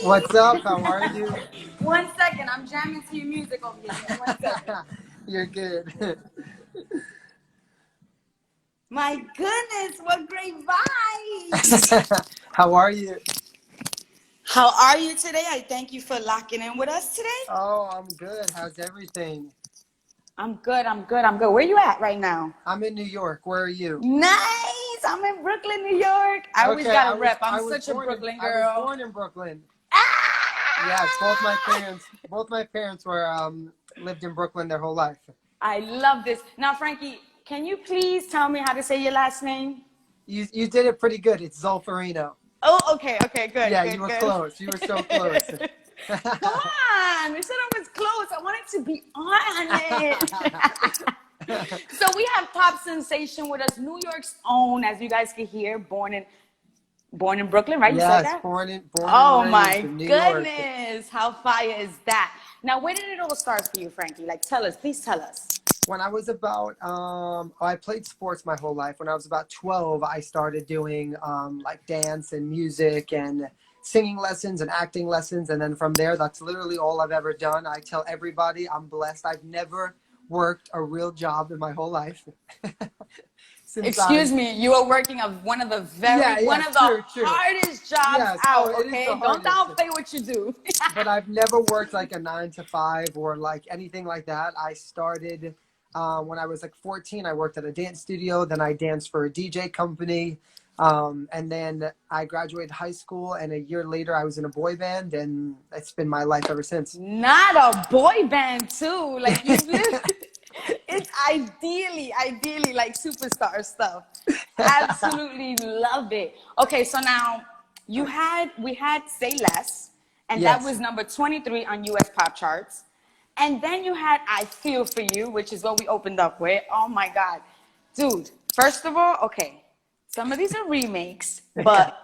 What's up? How are you? 1 second, I'm jamming to your music over here. Give me 1 second. You're good. My goodness, what great vibes! How are you? How are you today? I thank you for locking in with us today. Oh, I'm good. How's everything? I'm good, I'm good, I'm good. Where you at right now? I'm in New York. Where are you? Nice! I'm in Brooklyn, New York. I always Okay, I gotta was rep. I I'm was such a born in Brooklyn I was girl. born in Brooklyn. Yes, Ah! both my parents were lived in Brooklyn their whole life. I love this. Now, Frankie, can you please tell me how to say your last name? You did it pretty good. It's Zulferino. Oh, okay, okay, good, Yeah, you good, were good. close. You were so close. Come on, you said I was close. I wanted to be on it. So we have pop sensation with us, New York's own, as you guys can hear, born in Brooklyn, right? You said Yes, that? born and Oh raised my in New York. goodness, how fire is that? Now, where did it all start for you, Frankie? Like, tell us, please tell us. When I was about, I played sports my whole life. When I was about 12, I started doing like dance and music and singing lessons and acting lessons. And then from there, that's literally all I've ever done. I tell everybody I'm blessed. I've never worked a real job in my whole life. Since Excuse I, me, you are working of yeah, one yes, of the true, true. hardest jobs Yes. Oh, out, it is the okay? Don't hardest. downplay what you do. But I've never worked like a 9 to 5 or like anything like that. I started when I was like 14. I worked at a dance studio. Then I danced for a DJ company. And then I graduated high school. And a year later, I was in a boy band. And it's been my life ever since. Not a boy band too. Like you've lived it's ideally like superstar stuff. Absolutely love it. Okay, so now we had Say Less, and that Yes. was number 23 on US pop charts. And then you had I Feel For You, which is what we opened up with. Oh my God. Dude, first of all, okay, some of these are remakes, Yeah. but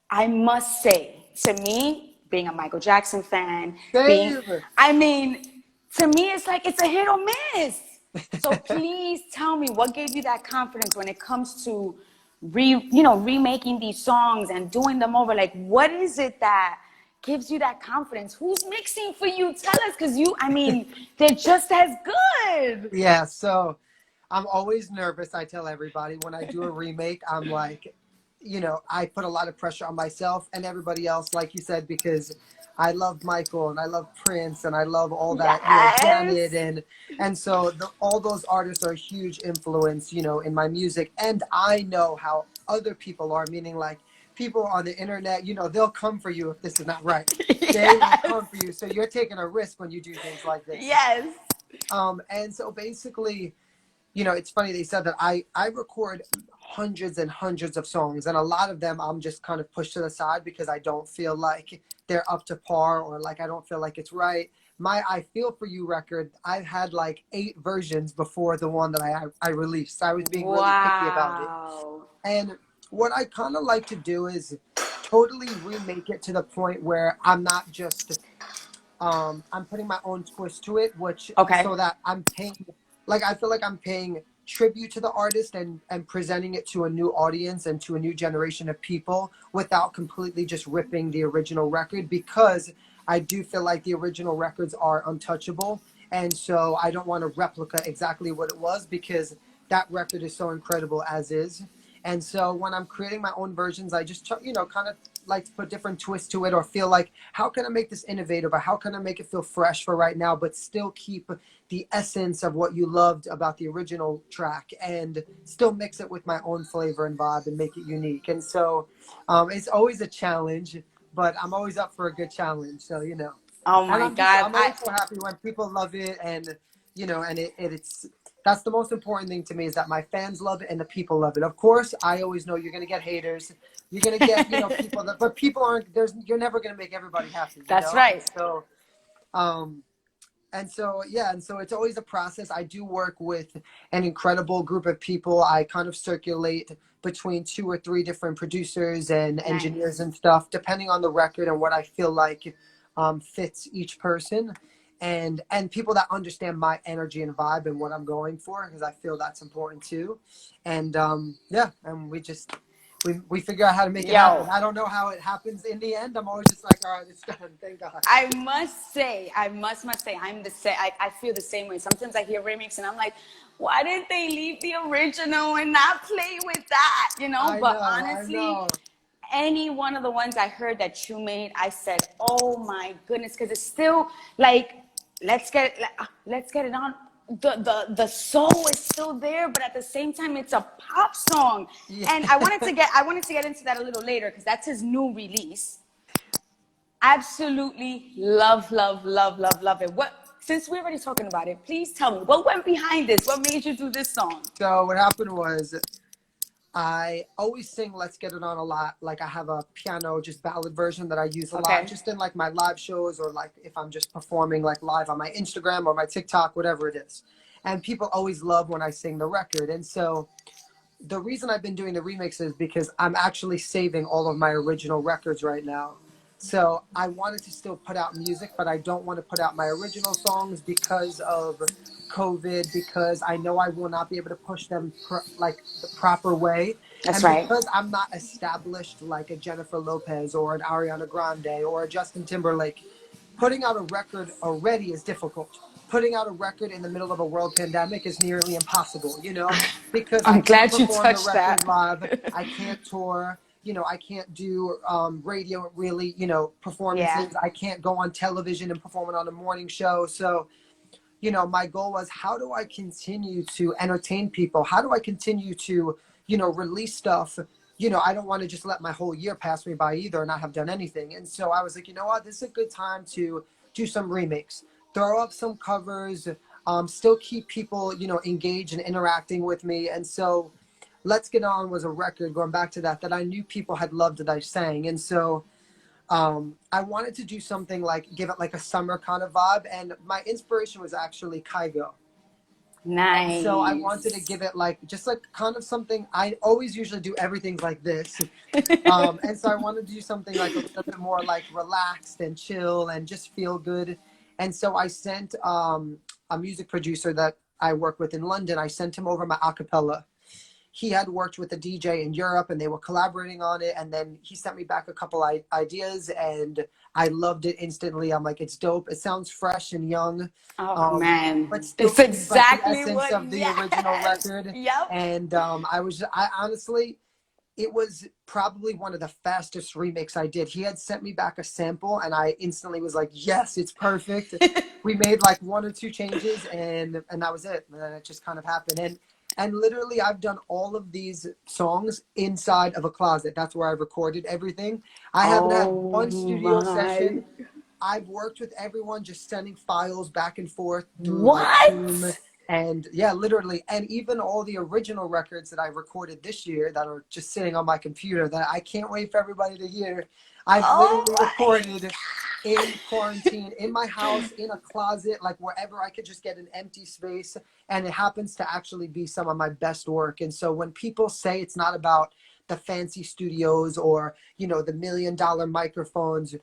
I must say, to me, being a Michael Jackson fan, Same. I mean, to me, it's like it's a hit or miss. So please tell me what gave you that confidence when it comes to remaking these songs and doing them over. Like, what is it that gives you that confidence? Who's mixing for you? Tell us, because I mean, they're just as good. Yeah. So I'm always nervous. I tell everybody when I do a remake, I'm like, I put a lot of pressure on myself and everybody else, like you said, because I love Michael and I love Prince and I love all that, Janet Yes. and so all those artists are a huge influence, in my music. And I know how other people are, meaning like people on the internet, they'll come for you if this is not right. They will Yes. come for you. So you're taking a risk when you do things like this. Yes. And so basically, it's funny they said that I record hundreds and hundreds of songs, and a lot of them I'm just kind of pushed to the side because I don't feel like they're up to par or like I don't feel like it's right. My I Feel For You record, I've had like 8 versions before the one that I released. So I was being really picky about it. Wow. And what I kind of like to do is totally remake it to the point where I'm not just I'm putting my own twist to it, which Okay. so that I'm paying, like I feel like I'm paying tribute to the artist and presenting it to a new audience and to a new generation of people without completely just ripping the original record, because I do feel like the original records are untouchable, and so I don't want to replicate exactly what it was because that record is so incredible as is. And so when I'm creating my own versions, I just kind of like to put different twists to it, or feel like, how can I make this innovative, or how can I make it feel fresh for right now, but still keep the essence of what you loved about the original track and still mix it with my own flavor and vibe and make it unique. And so it's always a challenge, but I'm always up for a good challenge. So, Oh and my God. I'm always so happy when people love it, and and it's that's the most important thing to me, is that my fans love it and the people love it. Of course, I always know you're gonna get haters, you're gonna get people that, but people aren't there's you're never gonna make everybody happy, That's and right. so um yeah, and so it's always a process. I do work with an incredible group of people. I kind of circulate between 2 or 3 different producers and engineers Nice. and stuff, depending on the record and what I feel like fits each person, and people that understand my energy and vibe and what I'm going for, because I feel that's important too. And yeah, and we figure out how to make it happen. Yo, I don't know how it happens in the end. I'm always just like, all right, it's done. Thank God. I must say, I feel the same way. Sometimes I hear remix and I'm like, why didn't they leave the original and not play with that? You know, I but know, I honestly, know. any one of the ones I heard that you made, I said, oh my goodness, because it's still like, let's get it on. The soul is still there, but at the same time, it's a pop song. Yeah. And I wanted to get into that a little later because that's his new release. Absolutely love it. Since we're already talking about it, please tell me what went behind this. What made you do this song? So what happened was I always sing Let's Get It On a lot. Like I have a piano, just ballad version that I use a lot, just in like my live shows or like if I'm just performing like live on my Instagram or my TikTok, whatever it is. And people always love when I sing the record. And so the reason I've been doing the remixes is because I'm actually saving all of my original records right now. So I wanted to still put out music, but I don't want to put out my original songs because of COVID, because I know I will not be able to push them like the proper way. That's And right. because I'm not established like a Jennifer Lopez or an Ariana Grande or a Justin Timberlake, putting out a record already is difficult. Putting out a record in the middle of a world pandemic is nearly impossible, you know, because I I'm can't glad you perform the touched record that. live. I can't tour, you know, I can't do radio, really, you know, Yeah. performances. I can't go on television and perform it on a morning show. So, you know, my goal was how do I continue to entertain people? How do I continue to, you know, release stuff? You know, I don't want to just let my whole year pass me by either and not have done anything. And so I was like, you know what, this is a good time to do some remakes, throw up some covers, still keep people, you know, engaged and interacting with me. And so Let's Get On was a record, going back to that I knew people had loved that I sang. And so I wanted to do something like give it like a summer kind of vibe, and my inspiration was actually Kygo. And so I wanted to Nice. give it like just like kind of something. I always usually do everything like this, and so I wanted to do something like a little bit more like relaxed and chill and just feel good. And so I sent a music producer that I work with in London. I sent him over my acapella. He had worked with a DJ in Europe and they were collaborating on it. And then he sent me back a couple ideas and I loved it instantly. I'm like, it's dope. It sounds fresh and young, Oh but man, still it's keeps like the exactly essence what. of the original Yes. record. Yep. And I honestly, it was probably one of the fastest remix I did. He had sent me back a sample and I instantly was like, yes, it's perfect. We made like one or two changes and that was it. And then it just kind of happened. And literally I've done all of these songs inside of a closet. That's where I've recorded everything. I haven't had Oh one studio my. session. I've worked with everyone just sending files back and forth through like Zoom. What? And yeah, literally. And even all the original records that I recorded this year that are just sitting on my computer that I can't wait for everybody to hear. I've Oh literally my. recorded in quarantine, in my house, in a closet, like wherever I could just get an empty space. And it happens to actually be some of my best work. And so when people say it's not about the fancy studios or, you know, the $1 million microphones,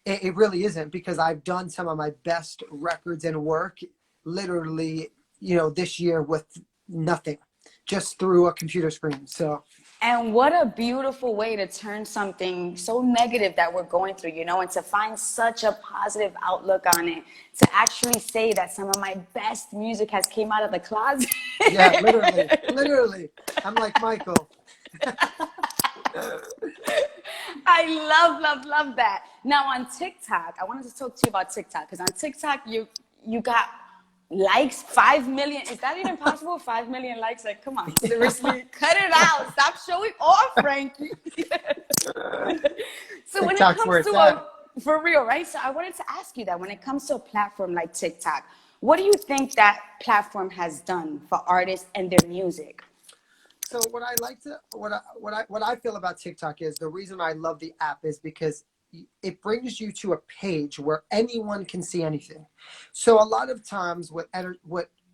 it really isn't, because I've done some of my best records and work literally, you know, this year with nothing, just through a computer screen. So And what a beautiful way to turn something so negative that we're going through, you know, and to find such a positive outlook on it. To actually say that some of my best music has came out of the closet. yeah, literally. I'm like, Michael. I love that. Now on TikTok, I wanted to talk to you about TikTok because on TikTok you got likes 5 million. Is that even possible? 5 million likes? Like, come on, seriously, cut it out. Stop showing off, Frankie. So when it TikTok's where comes it's to at. for real, right? So I wanted to ask you that when it comes to a platform like TikTok, what do you think that platform has done for artists and their music? So what I feel about TikTok is the reason I love the app is because it brings you to a page where anyone can see anything. So a lot of times what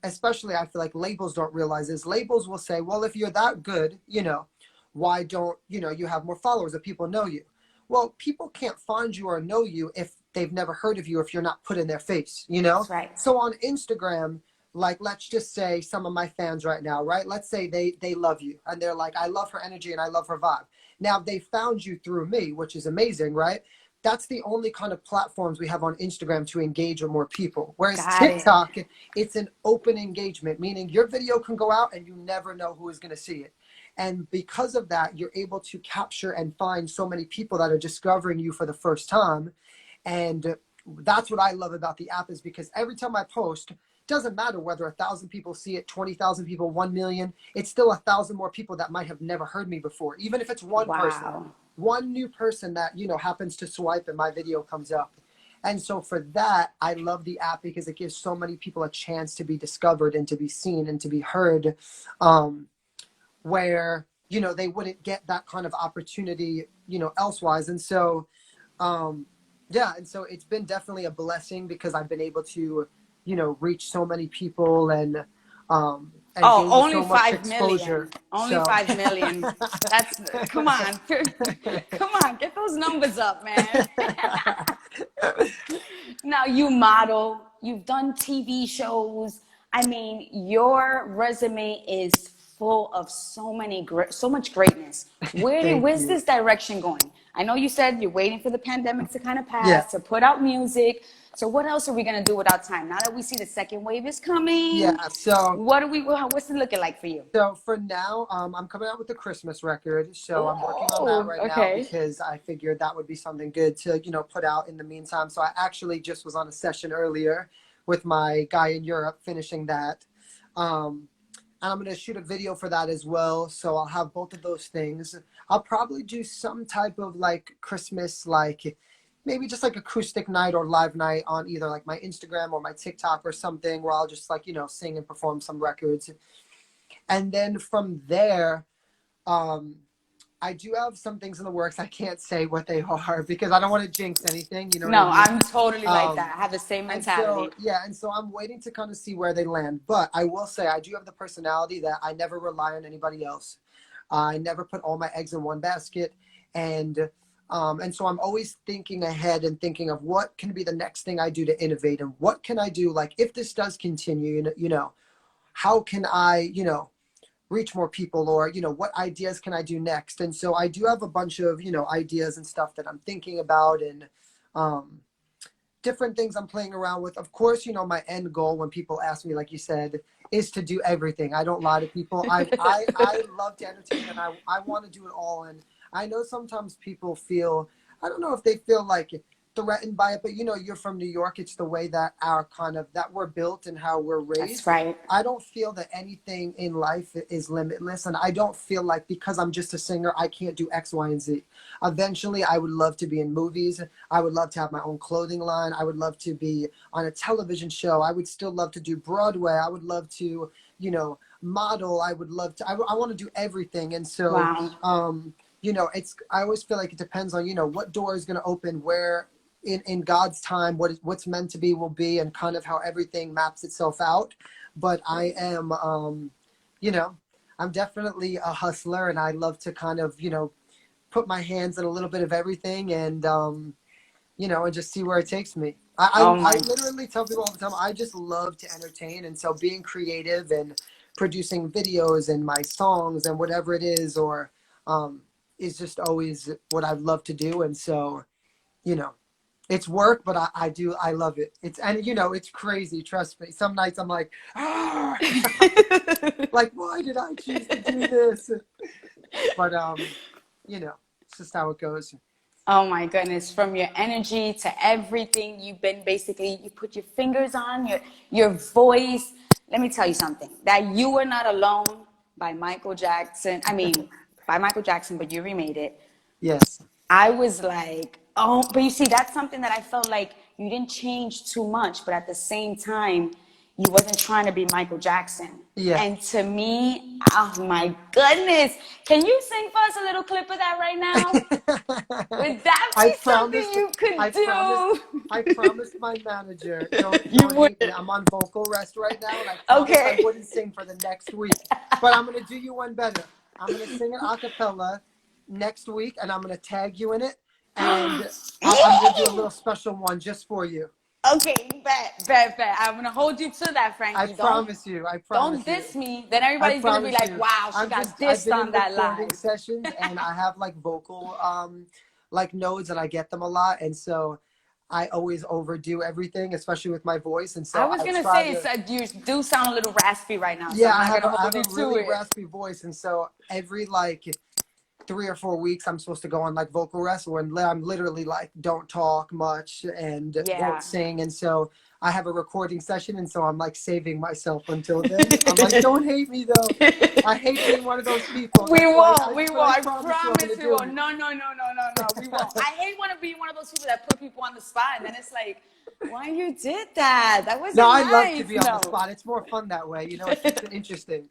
especially I feel like labels don't realize is labels will say, well, if you're that good, you know, why don't, you know, you have more followers if people know you? Well, people can't find you or know you if they've never heard of you, if you're not put in their face, you know? That's right. So on Instagram, like let's just say some of my fans right now, right? Let's say they love you and they're like, I love her energy and I love her vibe. Now they found you through me, which is amazing, right? That's the only kind of platforms we have on Instagram to engage with more people. Whereas Got it. TikTok, it's an open engagement, meaning your video can go out and you never know who is going to see it. And because of that, you're able to capture and find so many people that are discovering you for the first time. And that's what I love about the app, is because every time I post, doesn't matter whether 1,000 people see it, 20,000 people, 1 million, it's still 1,000 more people that might have never heard me before. Even if it's one person, Wow. one new person that, you know, happens to swipe and my video comes up. And so for that, I love the app because it gives so many people a chance to be discovered and to be seen and to be heard, where, you know, they wouldn't get that kind of opportunity, you know, elsewise. And so, yeah, and so it's been definitely a blessing because I've been able to, you know, reach so many people and gain Only so much 5 exposure. million. Only So 5 million. That's, come on. Come on, get those numbers up, man. Now you model, you've done TV shows. I mean, your resume is full of so much greatness. Thank Where's you. this direction going? I know you said you're waiting for the pandemic to kind of Yeah. pass, to put out music. So what else are we gonna do with our time? Now that we see the second wave is coming, Yeah. So what's it looking like for you? So for now, I'm coming out with a Christmas record. So I'm working on that Oh, right now okay. because I figured that would be something good to, you know, put out in the meantime. So I actually just was on a session earlier with my guy in Europe finishing that. And I'm going to shoot a video for that as well. So I'll have both of those things. I'll probably do some type of like Christmas, like maybe just like acoustic night or live night on either like my Instagram or my TikTok or something where I'll just like, you know, sing and perform some records. And then from there, I do have some things in the works. I can't say what they are because I don't want to jinx anything. You know what I No, mean? I'm totally like that. I have the same And mentality. so, yeah, and so I'm waiting to kind of see where they land. But I will say I do have the personality that I never rely on anybody else. I never put all my eggs in one basket. And so I'm always thinking ahead and thinking of what can be the next thing I do to innovate and what can I do? Like if this does continue, you know, how can I, you know, reach more people, or, you know, what ideas can I do next? And so I do have a bunch of, you know, ideas and stuff that I'm thinking about, and different things I'm playing around with. Of course, you know, my end goal when people ask me, like you said, is to do everything. I don't lie to people. I love to entertain, and I want to do it all. And I know sometimes people feel, I don't know if they feel like threatened by it, but you know, you're from New York. It's the way that our kind of, that we're built and how we're That's raised. right. I don't feel that anything in life is limitless. And I don't feel like because I'm just a singer, I can't do X, Y, and Z. Eventually, I would love to be in movies. I would love to have my own clothing line. I would love to be on a television show. I would still love to do Broadway. I would love to, you know, model. I would love to, I want to do everything. And so, Wow. you know, I always feel like it depends on, you know, what door is going to open where in God's time, what's meant to be will be, and kind of how everything maps itself out. But I am, you know, I'm definitely a hustler, and I love to kind of, you know, put my hands in a little bit of everything, and you know, and just see where it takes me. Oh I my. literally tell people all the time, I just love to entertain, and so being creative and producing videos and my songs and whatever it is just always what I've loved to do. And so, you know, it's work, but I love it. And you know, it's crazy. Trust me. Some nights I'm like, ah, like, why did I choose to do this? But, you know, it's just how it goes. Oh my goodness, from your energy to everything you've been basically, you put your fingers on, your voice. Let me tell you something, that You Were Not Alone by Michael Jackson. I mean, by Michael Jackson, but you remade it. Yes. I was like, oh, but you see, that's something that I felt like you didn't change too much, but at the same time, you wasn't trying to be Michael Jackson. Yeah. And to me, oh my goodness, can you sing for us a little clip of that right now? Would that I be something promised, you could do? I promised my manager, You don't would. hate me. I'm on vocal rest right now, and I promised I Okay. wouldn't sing for the next week. But I'm gonna do you one better. I'm gonna sing an acapella next week, and I'm gonna tag you in it, and I'm gonna do a little special one just for you. Okay, bet. I'm gonna hold you to that, I Frankie. promise you. I Don't promise you. diss me. Then I everybody's gonna be promise like, you. wow, she got I've dissed been in on that recording live. sessions and I have like vocal like nodes and I get them a lot, and so I always overdo everything, especially with my voice, and I so was I gonna try say to. you do sound a little raspy right now, so Yeah, I'm not gonna I hold have a you to really it. raspy voice, and so every like 3 or 4 weeks I'm supposed to go on like vocal rest when I'm literally like don't talk much and won't Yeah. sing, and so I have a recording session, and so I'm like saving myself until then. I'm like, don't hate me though. I hate being one of those people. We That's why won't. We but I won't. I promise you I'm promise gonna we do won't. No. We won't. I hate want to be one of those people that put people on the spot, and then it's like, why you did that? That No, wasn't I love to nice. be on the No. spot. It's more fun that way, you know, it keeps it interesting.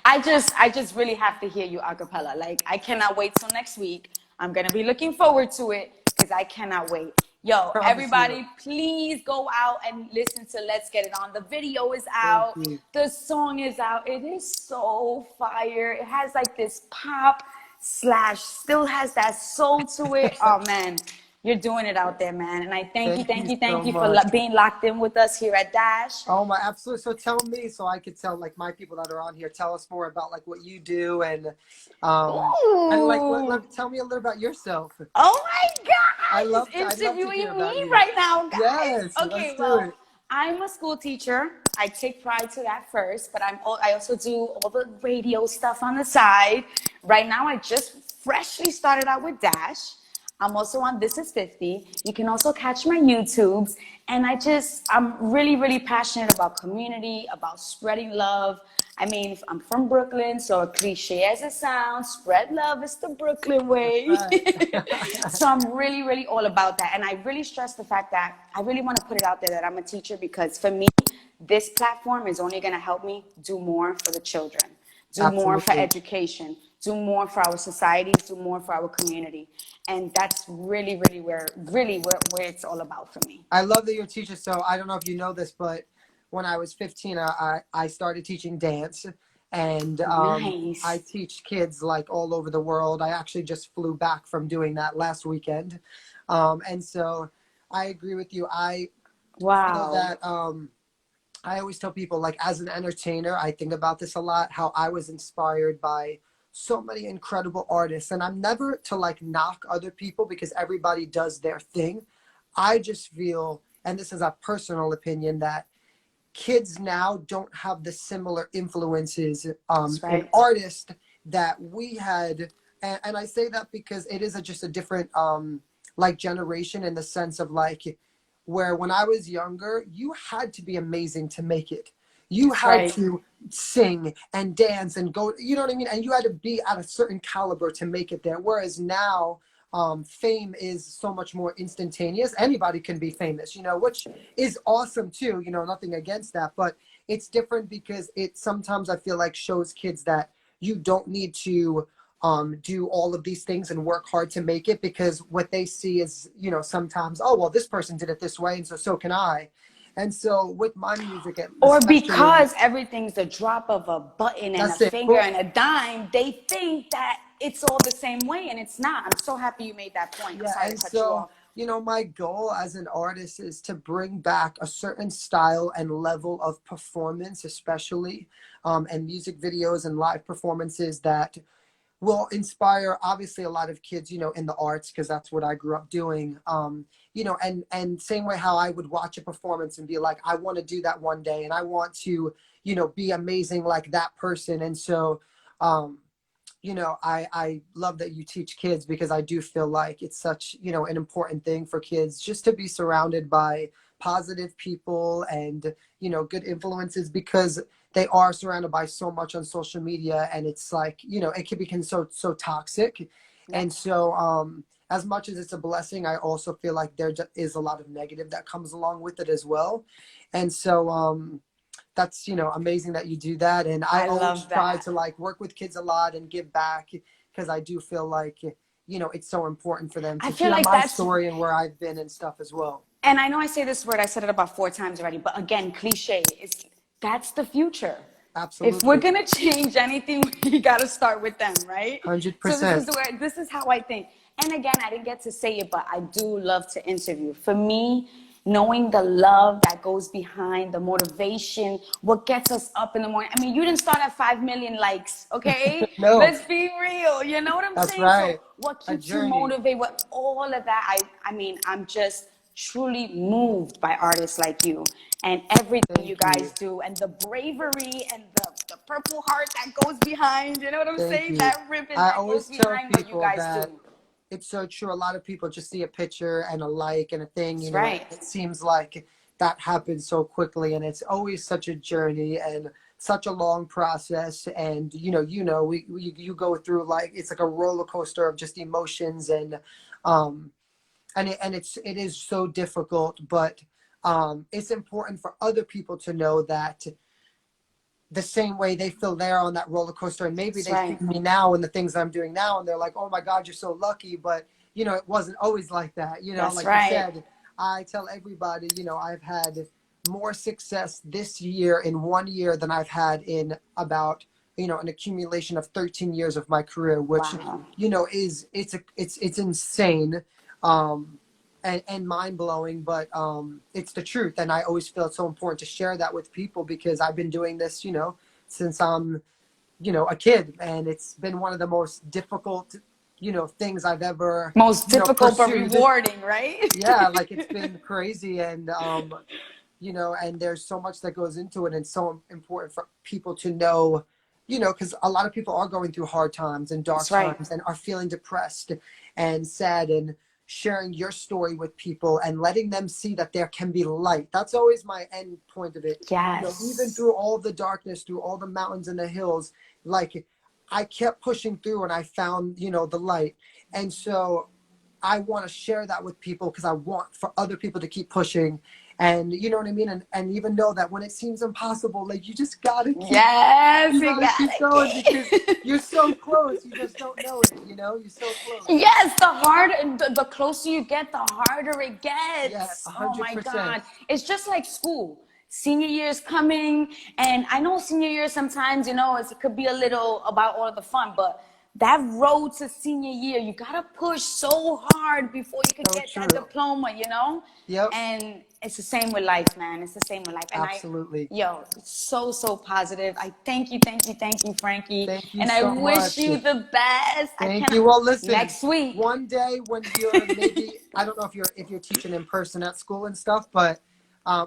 I just really have to hear you a cappella. Like, I cannot wait till next week. I'm gonna be looking forward to it because I cannot wait. Yo, Promise you. everybody, please go out and listen to Let's Get It On. The video is Thank out. you. The song is out. It is so fire. It has like this pop slash, still has that soul to it. Oh man, you're doing it out there, man. And I thank you, Thank thank you you, so thank you for much. being locked in with us here at Dash. Oh my, absolutely. So tell me, so I could tell like my people that are on here, tell us more about like what you do and like Ooh. tell me a little about yourself. Oh my God, he's I'd love to hear interviewing about me you. right now, guys. Yes, let's Okay, do well, it. I'm a school teacher. I take pride to that first, but I also do all the radio stuff on the side. Right now, I just freshly started out with Dash. I'm also on This Is 50. You can also catch my YouTubes. And I'm really, really passionate about community, about spreading love. I mean, I'm from Brooklyn, so cliche as it sounds, spread love is the Brooklyn That's way. right. So I'm really, really all about that. And I really stress the fact that I really want to put it out there that I'm a teacher because for me, this platform is only going to help me do more for the children, do more for Absolutely. education, do more for our societies, do more for our community. And that's really, where it's all about for me. I love that you're a teacher. So I don't know if you know this, but when I was 15, I started teaching dance, and I Nice. teach kids like all over the world. I actually just flew back from doing that last weekend, and so I agree with you. I feel Wow. that I always tell people, like, as an entertainer, I think about this a lot, how I was inspired by so many incredible artists. And I'm never to like knock other people because everybody does their thing. I just feel, and this is a personal opinion, that kids now don't have the similar influences That's in right. artists that we had. And I say that because it is just a different like generation, in the sense of like, where when I was younger, you had to be amazing to make it. You That's had right. to sing and dance and go, you know what I mean? And you had to be at a certain caliber to make it there. Whereas now, fame is so much more instantaneous. Anybody can be famous, you know, which is awesome too, you know, nothing against that. But it's different because it sometimes I feel like shows kids that you don't need to do all of these things and work hard to make it, because what they see is, you know, sometimes, oh, well, this person did it this way, and so can I. And so with my music, Or especially, because everything's the drop of a button and a that's it. finger Boom. and a dime, they think that it's all the same way, and it's not. I'm so happy you made that point. I'm Yeah, sorry to and cut you so, off. you know, my goal as an artist is to bring back a certain style and level of performance, especially, and music videos and live performances that will inspire obviously a lot of kids, you know, in the arts, because that's what I grew up doing. You know, and same way how I would watch a performance and be like, I want to do that one day, and I want to, you know, be amazing like that person. And so, um, you know, I love that you teach kids, because I do feel like it's such, you know, an important thing for kids just to be surrounded by positive people and, you know, good influences, because they are surrounded by so much on social media, and it's like, you know, it can become so toxic. Yep. And so as much as it's a blessing, I also feel like there is a lot of negative that comes along with it as well. And so that's, you know, amazing that you do that. And I I always love try that. to like work with kids a lot and give back, because I do feel like, you know, it's so important for them I to feel hear like my that's, story and where I've been and stuff as well. and I know I say this word, I said it about 4 times already, but again, cliche, that's the future. If we're Absolutely. gonna change anything, we gotta start with them, right? So 100%. this is how I think. And again, I didn't get to say it, but I do love to interview. For me, knowing the love that goes behind the motivation, what gets us up in the morning. I mean, you didn't start at 5 million likes, okay? No, Let's be real. You know what I'm that's saying? So right. what A keeps you journey. motivated? What all of that? I mean, I'm just truly moved by artists like you and everything you Thank guys you. do and the bravery and the purple heart that goes behind. You know what I'm Thank saying? you. That ribbon I that goes always tell behind what you people guys that do. it's so true. A lot of people just see a picture and a like and a thing, That's and right. it seems like that happens so quickly. And it's always such a journey and such a long process. And you go through like it's like a roller coaster of just emotions um, it is so difficult. But it's important for other people to know that the same way they feel they're on that roller coaster, and maybe That's they see right. me now and the things I'm doing now and they're like, oh my god, you're so lucky. But it wasn't always like that. That's Like you right. said, I tell everybody, I've had more success this year in 1 year than I've had in about an accumulation of 13 years of my career, which Wow. is it's insane. um and mind-blowing, but it's the truth. And I always feel it's so important to share that with people because I've been doing this since I'm a kid, and it's been one of the most difficult things I've ever Most difficult but pursued. rewarding, right? Yeah, like it's been crazy. And and there's so much that goes into it, and it's so important for people to know, because a lot of people are going through hard times and dark That's right. times and are feeling depressed and sad, and sharing your story with people and letting them see that there can be light. That's always my end point of it. Even Yes. through all the darkness, through all the mountains and the hills, like I kept pushing through and I found, the light. And so I want to share that with people because I want for other people to keep pushing. And you know what I mean? And even know that when it seems impossible, like Yes, you you gotta keep gotta going because keep. you're so close. You just don't know it, you're so close. Yes, the harder, the closer you get, the harder it Yeah, gets. Oh my 100%. God. It's just like school. Senior year is coming, and I know senior year sometimes, it could be a little about all the fun, but that road to senior year, you gotta push so hard before you could So get that true. diploma. Yep, And it's the same with life, man. It's the same with life. And absolutely. it's so, so positive. I thank you, Frankie. Thank you And I so wish much. you the best. I Thank cannot, you. Well, listen, next week. one day when you're maybe, I don't know if you're teaching in person at school and stuff, but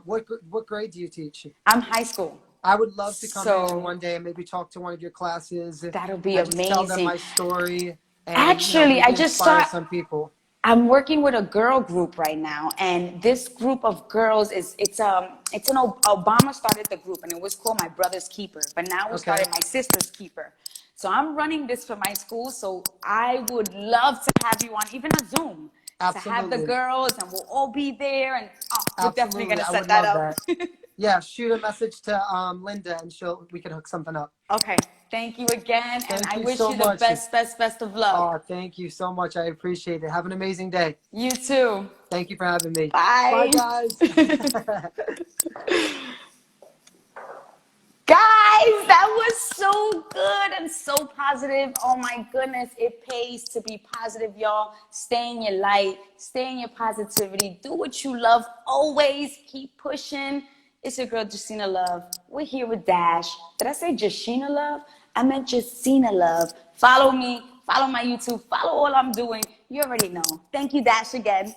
what grade do you teach? I'm high school. I would love to come in So one day and maybe talk to one of your classes that'll be and just tell them amazing. my story and Actually, I maybe just inspire start. some people. I'm working with a girl group right now, and this group of girls it's an Obama started the group, and it was called My Brother's Keeper, but now we Okay, started My Sister's Keeper. So I'm running this for my school, so I would love to have you on even a Zoom to have the absolutely, girls, and we'll all be there, and we're definitely absolutely. gonna I set would that love up. that. Yeah, shoot a message to Linda and we can hook something up. Okay, thank you again, and Thank I you wish so you the much. best of luck. Oh, thank you so much. I appreciate it. Have an amazing day. You too. Thank you for having me. Bye, Bye. guys. Guys, that was so good and so positive. Oh my goodness, it pays to be positive, y'all. Stay in your light, stay in your positivity, do what you love, always keep pushing. It's your girl, Jacina Love. We're here with Dash. Did I say Jacina Love? I meant Jacina Love. Follow me, follow my YouTube, follow all I'm doing. You already know. Thank you, Dash, again.